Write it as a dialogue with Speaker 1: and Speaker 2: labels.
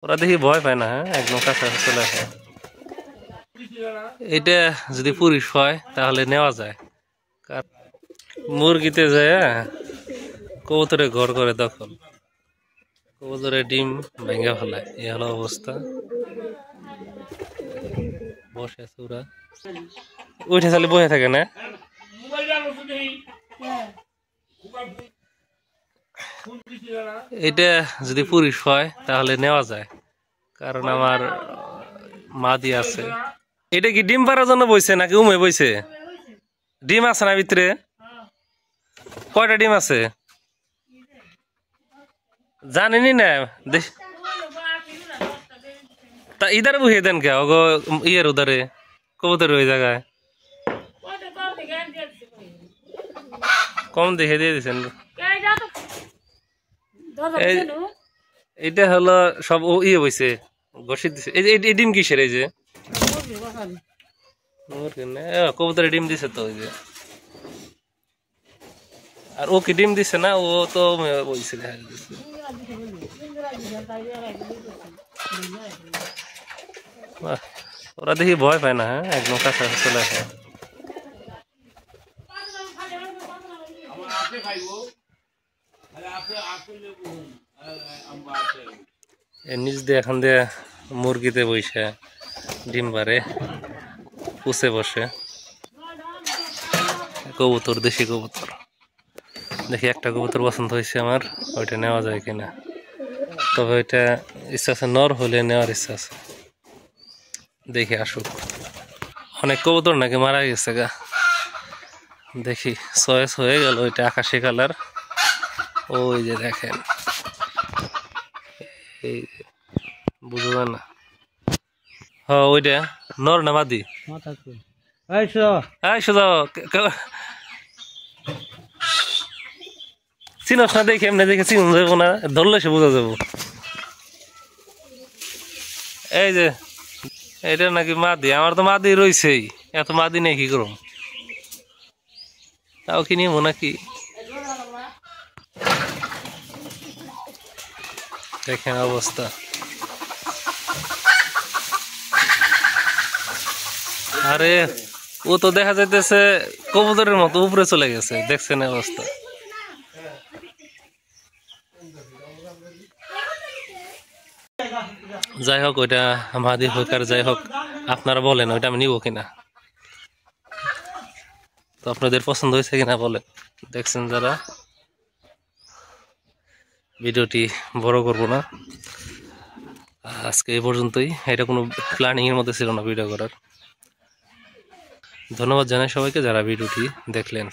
Speaker 1: ওরা দেখি ভয় পায় না, হ্যাঁ একদম কাছে চলে আসে। এটা যদি পুরুষ হয় তাহলে নেওয়া যায়। মুরগিতে যায় কবুতরে ঘর করে দখল, কবুতরের ডিম ভেঙে ফেলায়, এই হলো অবস্থা। বসে আছে ওরা, উঠে চালে বসে থাকে না। এটা যদি পুরুষ হয় তাহলে নেওয়া যায়, কারণ আমার মাদি আছে। এটা কি ডিম পাড়ার জন্য বইছে নাকি উমে বইছে? ডিম আছে না ভিতরে? কয়টা ডিম আছে জানেনি না? তা ইধারে বসিয়ে দেন কে ওগো, ইয়ের উধারে কবুতর ওই জায়গায় কম দেখে দিয়ে দিচ্ছেন। এটা হলো সব ও ইয়ে বইছে, ঘষিয়ে দিছে। এই ডিম কিসের? এই যে কবুতরের ডিম দিছে তো, ওই যে। আর ও কি ডিম দিছে না? ও তো বইছে। ওরা দেখি ভয় পায় না, হ্যাঁ একদম কাছে চলে আসে। নিচ দিয়ে এখন দিয়ে মুরগিতে বসে ডিম পারে, পুষে বসে কবুতর, দেশি কবুতর। দেখি একটা কবুতর পছন্দ হয়েছে আমার, ওইটা নেওয়া যায় কিনা। তবে ওইটা ইচ্ছা আছে, নর হলে নেওয়ার ইচ্ছা আছে। দেখি আসুক। অনেক কবুতর নাকি মারা গেছে গা, দেখি চয়েস হয়ে গেল। ওইটা আকাশি কালার, ওই যে দেখেন, এই বুঝলেন না? হ্যাঁ ওইটা নর না মাদি? চিনস না? দেখি এমনি দেখে চিন যাবো না, ধরলে সে বোঝা যাবো। এই যে এটা নাকি মাদি, আমার তো মাদি রয়েছেই, এত মাদি নেই কি করুম, তাও কি নিবো নাকি? দেখেন অবস্থা। আরে ও তো দেখা যাইতেছে কবুতরের মতো উপরে চলে গেছে, দেখছেন অবস্থা। যাই হোক, ওইটা মাদি হোক আর যাই হোক, আপনারা বলেন ওইটা আমি নিবো কিনা। তো আপনাদের পছন্দ হয়েছে কিনা বলেন। দেখছেন যারা, ভিডিওটি বড় করব না, আজকে এই পর্যন্তই। এটা কোনো প্ল্যানিং এর মধ্যে ছিল না ভিডিও করার। ধন্যবাদ জানাই সবাইকে যারা ভিডিওটি দেখলেন।